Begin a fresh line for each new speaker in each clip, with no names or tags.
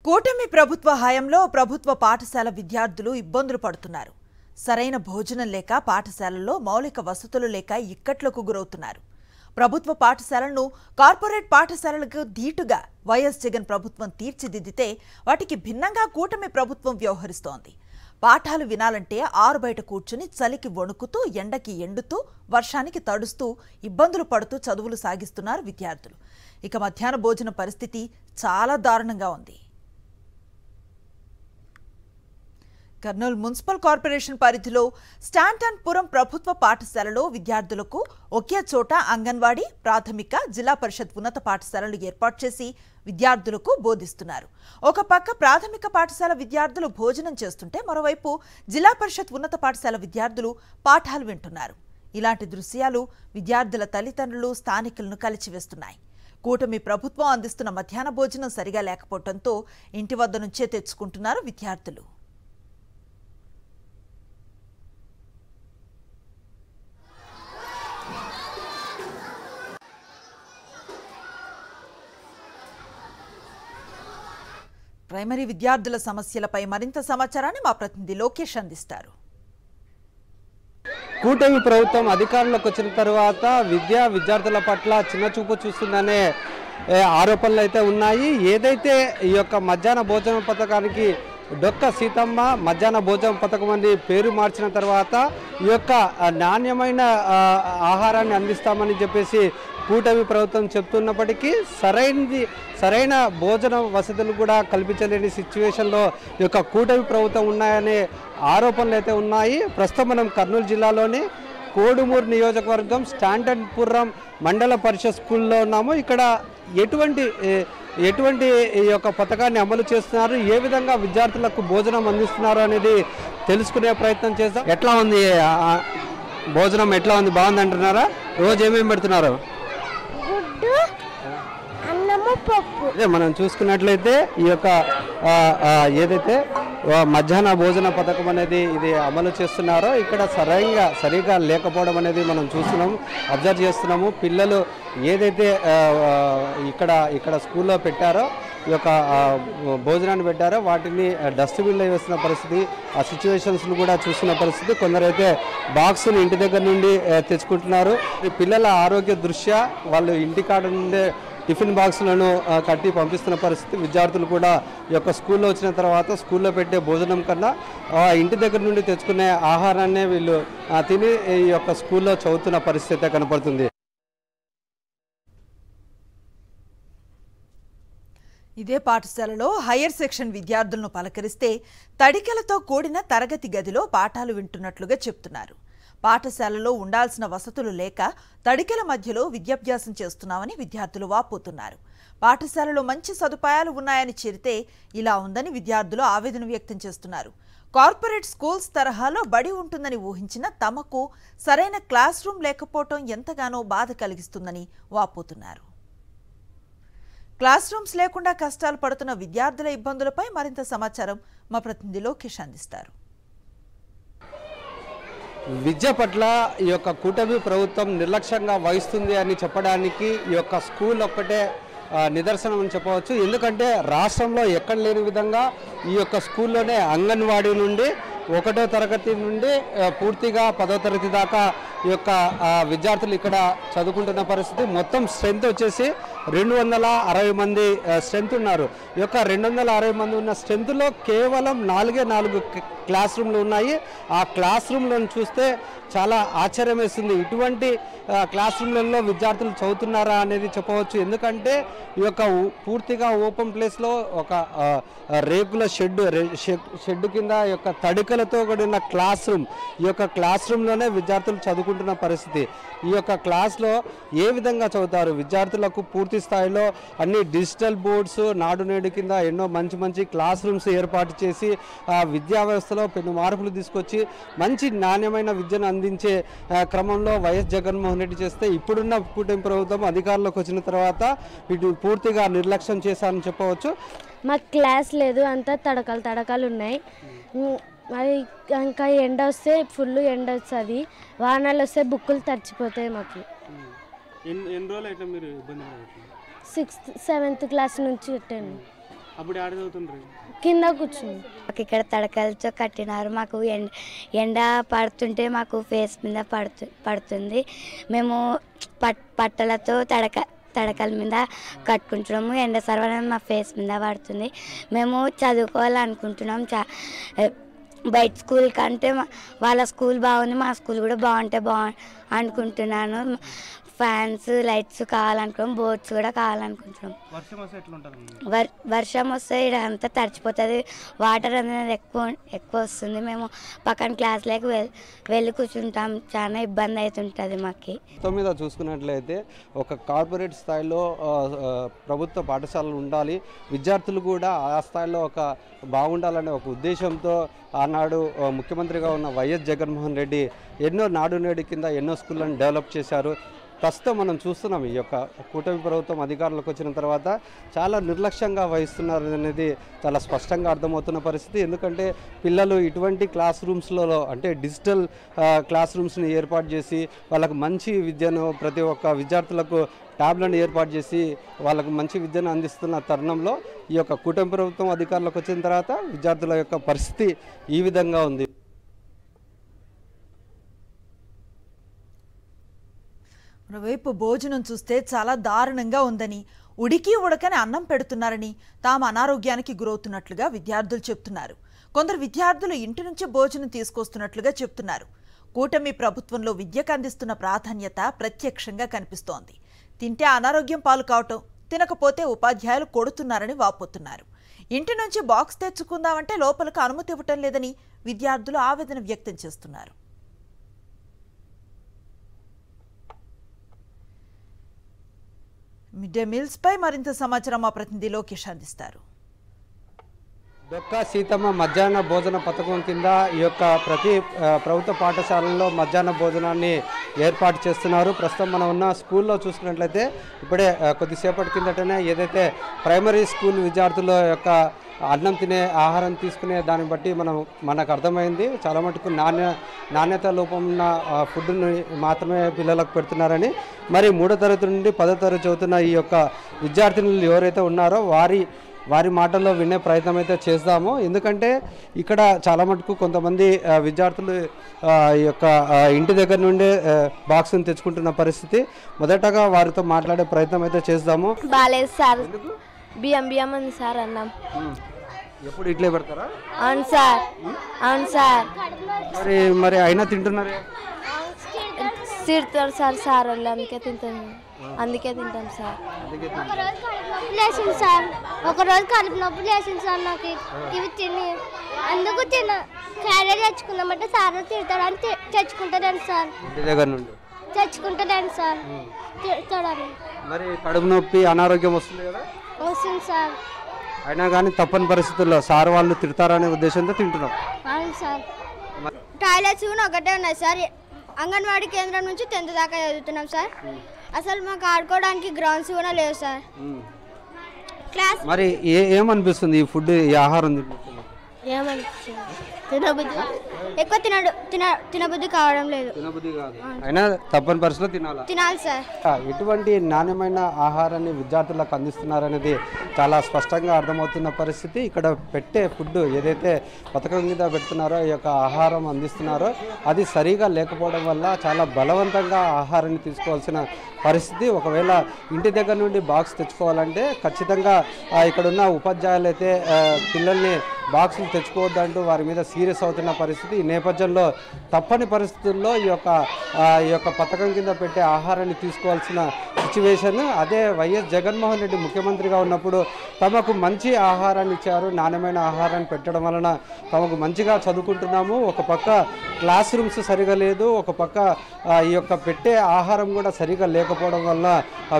కూటమి ప్రభుత్వ హయాంలో ప్రభుత్వ పాఠశాల విద్యార్థులు ఇబ్బందులు పడుతున్నారు. సరైన భోజనం లేక పాఠశాలల్లో మౌలిక వసతులు లేక ఇక్కట్లకు గురవుతున్నారు. ప్రభుత్వ పాఠశాలలను కార్పొరేట్ పాఠశాలలకు ధీటుగా వైఎస్ జగన్ ప్రభుత్వం తీర్చిదిద్దితే వాటికి భిన్నంగా కూటమి ప్రభుత్వం వ్యవహరిస్తోంది. పాఠాలు వినాలంటే ఆరు బయట కూర్చుని చలికి వణుకుతూ ఎండకి ఎండుతూ వర్షానికి తడుస్తూ ఇబ్బందులు పడుతూ చదువులు సాగిస్తున్నారు విద్యార్థులు. ఇక మధ్యాహ్న భోజన పరిస్థితి చాలా దారుణంగా ఉంది. కర్నూలు మున్సిపల్ కార్పొరేషన్ పరిధిలో స్టాంటన్పురం ప్రభుత్వ పాఠశాలలో విద్యార్థులకు ఒకే చోట అంగన్వాడీ, ప్రాథమిక, జిల్లా పరిషత్ ఉన్నత పాఠశాలలు ఏర్పాటు చేసి విద్యార్థులకు బోధిస్తున్నారు. ఒక పక్క ప్రాథమిక పాఠశాల విద్యార్థులు భోజనం చేస్తుంటే మరోవైపు జిల్లా పరిషత్ ఉన్నత పాఠశాల విద్యార్థులు పాఠాలు వింటున్నారు. ఇలాంటి దృశ్యాలు విద్యార్థుల తల్లిదండ్రులు, స్థానికులను కలిచివేస్తున్నాయి. కూటమి ప్రభుత్వం అందిస్తున్న మధ్యాహ్న భోజనం సరిగా లేకపోవడంతో ఇంటి వద్ద నుంచే తెచ్చుకుంటున్నారు విద్యార్థులు. ప్రైమరీ విద్యార్థుల సమస్యలపై మరింత సమాచారాన్ని మా ప్రతినిధి లోకేష్ అందిస్తారు.
కూటమి ప్రభుత్వం అధికారంలోకి వచ్చిన తర్వాత విద్యార్థుల పట్ల చిన్నచూపు చూస్తుందనే ఆరోపణలు అయితే ఉన్నాయి. ఏదైతే ఈ యొక్క మధ్యాహ్న భోజన పథకానికి డొక్క సీతమ్మ మధ్యాహ్న భోజన పథకం అని పేరు మార్చిన తర్వాత ఈ యొక్క నాణ్యమైన ఆహారాన్ని అందిస్తామని చెప్పేసి కూటమి ప్రభుత్వం చెప్తున్నప్పటికీ సరైన భోజన వసతులు కూడా కల్పించలేని సిచ్యువేషన్లో ఈ యొక్క కూటమి ప్రభుత్వం ఉన్నాయనే ఆరోపణలు అయితే ఉన్నాయి. ప్రస్తుతం మనం కర్నూలు జిల్లాలోని కోడుమూరు నియోజకవర్గం స్టాంటన్పురం మండల పరిషత్ స్కూల్లో ఉన్నాము. ఇక్కడ ఎటువంటి ఈ యొక్క పథకాన్ని అమలు చేస్తున్నారు, ఏ విధంగా విద్యార్థులకు భోజనం అందిస్తున్నారు అనేది తెలుసుకునే ప్రయత్నం చేస్తాం. ఎట్లా ఉంది భోజనం, ఎట్లా ఉంది, బాగుంది అంటున్నారా? రోజు ఏమేమి పెడుతున్నారు? అదే మనం చూసుకున్నట్లయితే ఈ యొక్క ఏదైతే మధ్యాహ్న భోజన పథకం అనేది ఇది అమలు చేస్తున్నారో ఇక్కడ సరిగా లేకపోవడం అనేది మనం చూస్తున్నాము, అబ్జర్వ్ చేస్తున్నాము. పిల్లలు ఏదైతే ఇక్కడ స్కూల్లో పెట్టారో ఈ యొక్క భోజనాన్ని పెట్టారో వాటిని డస్ట్బిన్లో వేస్తున్న పరిస్థితి, ఆ సిచ్యువేషన్స్ను కూడా చూస్తున్న పరిస్థితి. కొందరైతే బాక్స్ని ఇంటి దగ్గర నుండి తెచ్చుకుంటున్నారు. పిల్లల ఆరోగ్య దృష్ట్యా వాళ్ళు ఇంటికాడ నుండే టిఫిన్ బాక్సులను కట్టి పంపిస్తున్న పరిస్థితి. విద్యార్థులు కూడా ఈ యొక్క స్కూల్లో వచ్చిన తర్వాత స్కూల్లో పెట్టే భోజనం కన్నా ఇంటి దగ్గర నుండి తెచ్చుకునే ఆహారాన్నే వీళ్ళు తిని ఈ యొక్క స్కూల్లో చదువుతున్న పరిస్థితి కనపడుతుంది.
ఇదే పాఠశాలలో హైయర్ సెక్షన్ విద్యార్థులను పలకరిస్తే తడికెలతో కూడిన తరగతి గదిలో పాఠాలు వింటున్నట్లుగా చెప్తున్నారు. పాఠశాలలో ఉండాల్సిన వసతులు లేక తడికెల మధ్యలో విద్యాభ్యాసం చేస్తున్నామని విద్యార్థులు వాపోతున్నారు. పాఠశాలలో మంచి సదుపాయాలు ఉన్నాయని చేరితే ఇలా ఉందని విద్యార్థులు ఆవేదన వ్యక్తం చేస్తున్నారు. కార్పొరేట్ స్కూల్స్ తరహాలో బడి ఉంటుందని ఊహించిన తమకు సరైన క్లాస్ రూమ్ లేకపోవటం ఎంతగానో బాధ కలిగిస్తుందని వాపోతున్నారు. క్లాస్ రూమ్స్ లేకుండా కష్టాలు పడుతున్న విద్యార్థుల ఇబ్బందులపై మరింత సమాచారం మా ప్రతినిధి లోకేష్ అందిస్తారు.
విద్య పట్ల ఈ యొక్క కూటమి ప్రభుత్వం నిర్లక్ష్యంగా వహిస్తుంది అని చెప్పడానికి ఈ యొక్క స్కూల్ ఒక్కటే నిదర్శనం అని చెప్పవచ్చు. ఎందుకంటే రాష్ట్రంలో ఎక్కడ లేని విధంగా ఈ యొక్క స్కూల్లోనే అంగన్వాడీ నుండి 1వ తరగతి నుండి పూర్తిగా 10వ తరగతి దాకా ఈ యొక్క విద్యార్థులు ఇక్కడ చదువుకుంటున్న పరిస్థితి. మొత్తం స్ట్రెంత్ వచ్చేసి 260 మంది స్ట్రెంత్ ఉన్నారు. ఈ యొక్క 260 మంది ఉన్న స్ట్రెంత్లో కేవలం 4 క్లాస్ రూమ్లు ఉన్నాయి. ఆ క్లాస్ రూమ్లను చూస్తే చాలా ఆశ్చర్యం వేస్తుంది. ఇటువంటి క్లాస్ రూమ్లలో విద్యార్థులు చదువుతున్నారా అనేది చెప్పవచ్చు. ఎందుకంటే ఈ యొక్క పూర్తిగా ఓపెన్ ప్లేస్లో ఒక రేకుల షెడ్ కింద ఈ యొక్క తడికలతో కూడిన క్లాస్ రూమ్, ఈ యొక్క క్లాస్ రూమ్లోనే విద్యార్థులు చదువుకుంటున్న పరిస్థితి. ఈ యొక్క క్లాస్లో ఏ విధంగా చదువుతారు? విద్యార్థులకు పూర్తి స్థాయిలో అన్ని డిజిటల్ బోర్డ్స్, నాడు నేడు కింద ఎన్నో మంచి క్లాస్ రూమ్స్ ఏర్పాటు చేసి విద్యా వ్యవస్థలో పెను మార్పులు తీసుకొచ్చి మంచి నాణ్యమైన విద్యను అందించే క్రమంలో వైఎస్ జగన్మోహన్ రెడ్డి చేస్తే ఇప్పుడున్న కూటమి ప్రభుత్వం అధికారంలోకి వచ్చిన తర్వాత వీటిని పూర్తిగా నిర్లక్ష్యం చేశారని చెప్పవచ్చు.
మాకు క్లాస్ లేదు, అంతా తడకలు ఉన్నాయి. మరి ఇంకా ఎండ వస్తే ఫుల్ ఎండ వస్తుంది, వానలు వస్తే బుక్కులు తడిచిపోతాయి. మాకు
6th
7th క్లాస్ నుంచి 10.
అప్పుడు ఆడ చదువుతుండ్రు
కింద కూర్చుంది.
మాకు ఇక్కడ తడకలతో కట్టినారు. మాకు ఎండ పడుతుంటే మాకు ఫేస్ మీద పడుతుంది. మేము పట్టలతో తడకల మీద కట్టుకుంటున్నాము. ఎండ సర్వనం మా ఫేస్ మీద పడుతుంది. మేము చదువుకోవాలనుకుంటున్నాం. బయట స్కూల్ కంటే వాళ్ళ స్కూల్ బాగుంది, మా స్కూల్ కూడా అనుకుంటున్నాను. ఫ్యాన్స్ లైట్స్ కావాలనుకుంటున్నాం, బోర్డ్స్ కూడా కావాలనుకుంటున్నాం. వర్షం వస్తే ఇక్కడ అంతా తడిచిపోతుంది, వాటర్ అనేది ఎక్కువ వస్తుంది. మేము పక్కన క్లాస్లోకి వెళ్ళి కూర్చుంటాం, చాలా ఇబ్బంది అవుతుంటుంది మాకు.
మీద చూసుకున్నట్లయితే ఒక కార్పొరేట్ స్థాయిలో ప్రభుత్వ పాఠశాలలు ఉండాలి, విద్యార్థులు కూడా ఆ స్థాయిలో ఒక బాగుండాలనే ఒక ఉద్దేశంతో ఆనాడు ముఖ్యమంత్రిగా ఉన్న వైఎస్ జగన్మోహన్ రెడ్డి ఎన్నో నాడు నేడు కింద ఎన్నో స్కూళ్ళను డెవలప్ చేశారు. ప్రస్తుతం మనం చూస్తున్నాం ఈ యొక్క కూటమి ప్రభుత్వం అధికారంలోకి వచ్చిన తర్వాత చాలా నిర్లక్ష్యంగా వహిస్తున్నారు అనేది చాలా స్పష్టంగా అర్థమవుతున్న పరిస్థితి. ఎందుకంటే పిల్లలు ఇటువంటి క్లాస్ రూమ్స్లలో అంటే డిజిటల్ క్లాస్ రూమ్స్ని ఏర్పాటు చేసి వాళ్ళకు మంచి విద్యను ప్రతి ఒక్క విద్యార్థులకు ట్యాబ్లను ఏర్పాటు చేసి వాళ్ళకు మంచి విద్యను అందిస్తున్న తరుణంలో ఈ యొక్క కూటమి ప్రభుత్వం అధికారంలోకి వచ్చిన తర్వాత విద్యార్థుల యొక్క పరిస్థితి ఈ విధంగా ఉంది.
మరోవైపు భోజనం చూస్తే చాలా దారుణంగా ఉందని, ఉడికి ఉడకని అన్నం పెడుతున్నారని, తాము అనారోగ్యానికి గురవుతున్నట్లుగా విద్యార్థులు చెప్తున్నారు. కొందరు విద్యార్థులు ఇంటి నుంచి భోజనం తీసుకొస్తున్నట్లుగా చెప్తున్నారు. కూటమి ప్రభుత్వంలో విద్యకు అందిస్తున్న ప్రాధాన్యత ప్రత్యక్షంగా కనిపిస్తోంది. తింటే అనారోగ్యం పాలు కావటం, తినకపోతే ఉపాధ్యాయులు కొడుతున్నారని వాపోతున్నారు. ఇంటి నుంచి బాక్స్ తెచ్చుకుందామంటే లోపలికి అనుమతి ఇవ్వటం లేదని విద్యార్థులు ఆవేదన వ్యక్తం చేస్తున్నారు. మిడ్ డే మీల్స్ పై మరింత సమాచారం మా ప్రతినిధి లోకేష్ అందిస్తారు.
డొక్కా సీతమ్మ మధ్యాహ్న భోజన పథకం కింద ఈ యొక్క ప్రతి ప్రభుత్వ పాఠశాలల్లో మధ్యాహ్న భోజనాన్ని ఏర్పాటు చేస్తున్నారు. ప్రస్తుతం మనం ఉన్న స్కూల్లో చూసుకున్నట్లయితే ఇప్పుడే కొద్దిసేపటి కిందటనే ఏదైతే ప్రైమరీ స్కూల్ విద్యార్థుల యొక్క అన్నం తినే ఆహారం తీసుకునే దాన్ని బట్టి మనకు అర్థమైంది చాలా మటుకు నాణ్యత లోపం ఉన్న ఫుడ్ని మాత్రమే పిల్లలకు పెడుతున్నారని. మరి 3వ తరగతి నుండి 10వ తరగతి చదువుతున్న ఈ యొక్క విద్యార్థినులు ఎవరైతే ఉన్నారో వారి మాటల్లో వినే ప్రయత్నం అయితే చేద్దాము. ఎందుకంటే ఇక్కడ చాలా మటుకు కొంతమంది విద్యార్థులు ఈ యొక్క ఇంటి దగ్గర నుండే బాక్స్ని తెచ్చుకుంటున్న పరిస్థితి. మొదటగా వారితో మాట్లాడే ప్రయత్నం అయితే చేద్దాము.
బాలేదు సార్, బియ్యం ఉంది సార్ అన్నం.
ఎప్పుడు ఇట్లే పెడతారా?
అవును సార్, అవును సార్.
మరి అయినా తింటున్నారు?
తిడతారు సార్ వాళ్ళు, అందుకే తింటాం సార్.
లేచింది సార్, ఒకరోజు కడుపు నొప్పి లేచింది సార్ నాకు. ఇవి తిని అందుకు క్యారెట్ తెచ్చుకుందామంటే సార్ తిడతాడని తెచ్చుకుంటాడండి సార్. తెచ్చుకుంటాడండి సార్, తిడతాడని.
మరి కడుపు నొప్పి అనారోగ్యం వస్తుంది కదా?
వస్తుంది సార్.
అయినా కానీ తప్పని పరిస్థితుల్లో సార్ వాళ్ళు తిడతారనే ఉద్దేశంతో తింటున్నాం.
అవును సార్. టాయిలెట్స్ కూడా ఒకటే ఉన్నాయి సార్. అంగన్వాడీ కేంద్రం నుంచి 10th దాకా చదువుతున్నాం సార్. అసలు మాకు ఆడుకోవడానికి గ్రౌండ్స్ కూడా లేవు సార్. క్లాస్
మరి ఏమనిపిస్తుంది ఈ ఫుడ్, ఈ ఆహారం
ఎక్కువ తినబుద్ధి కావడం లేదు.
అయినా తప్పని పరిస్థితిలో
తినాలి సార్.
ఎటువంటి నాణ్యమైన ఆహారాన్ని విద్యార్థులకు అందిస్తున్నారనేది చాలా స్పష్టంగా అర్థమవుతున్న పరిస్థితి. ఇక్కడ పెట్టే ఫుడ్ ఏదైతే పథకం మీద పెడుతున్నారో ఈ యొక్క ఆహారం అందిస్తున్నారో అది సరిగా లేకపోవడం వల్ల చాలా బలవంతంగా ఆహారాన్ని తీసుకోవాల్సిన పరిస్థితి. ఒకవేళ ఇంటి దగ్గర నుండి బాక్స్ తెచ్చుకోవాలంటే ఖచ్చితంగా ఇక్కడున్న ఉపాధ్యాయులు అయితే పిల్లల్ని బాక్సులు తెచ్చుకోవద్దంటూ వారి మీద సీరియస్ అవుతున్న పరిస్థితి. ఈ నేపథ్యంలో తప్పని పరిస్థితుల్లో ఈ యొక్క పథకం కింద పెట్టే ఆహారాన్ని తీసుకోవాల్సిన సిచ్యువేషన్. అదే వైఎస్ జగన్మోహన్ రెడ్డి ముఖ్యమంత్రిగా ఉన్నప్పుడు తమకు మంచి ఆహారాన్ని ఇచ్చారు. నాణ్యమైన ఆహారాన్ని పెట్టడం వలన తమకు మంచిగా చదువుకుంటున్నాము. ఒక పక్క క్లాస్ రూమ్స్ సరిగా లేదు, ఒక పక్క ఈ యొక్క పెట్టే ఆహారం కూడా సరిగా లేకపోవడం వల్ల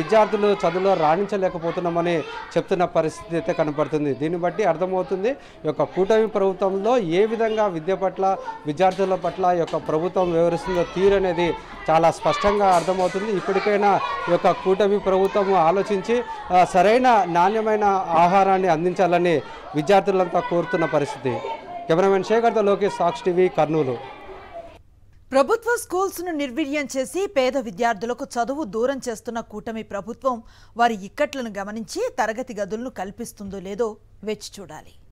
విద్యార్థులు చదువులో రాణించలేకపోతున్నామని చెప్తున్న పరిస్థితి అయితే కనపడుతుంది. దీన్ని బట్టి అర్థమవుతుంది ఈ యొక్క కూటమి ప్రభుత్వంలో ఏ విధంగా విద్య పట్ల విద్యార్థుల పట్ల ఈ యొక్క ప్రభుత్వం వ్యవహరిస్తుందో తీరనేది చాలా స్పష్టంగా అర్థమవుతుంది. ఇప్పటికైనా ఈ యొక్క కూటమి ప్రభుత్వం ఆలోచించి సరైన నాణ్యమైన ఆహారాన్ని అందించాలని విద్యార్థులంతా కోరుతున్న పరిస్థితి. కెమెరామెన్ శేఖర్తో లోకేష్, సాక్షి టీవీ, కర్నూలు.
ప్రభుత్వ స్కూల్స్ ను నిర్వీర్యం చేసి పేద విద్యార్థులకు చదువు దూరం చేస్తున్న కూటమి ప్రభుత్వం వారి ఇక్కట్లను గమనించి తరగతి గదులను కల్పిస్తుందో లేదో వేచి చూడాలి.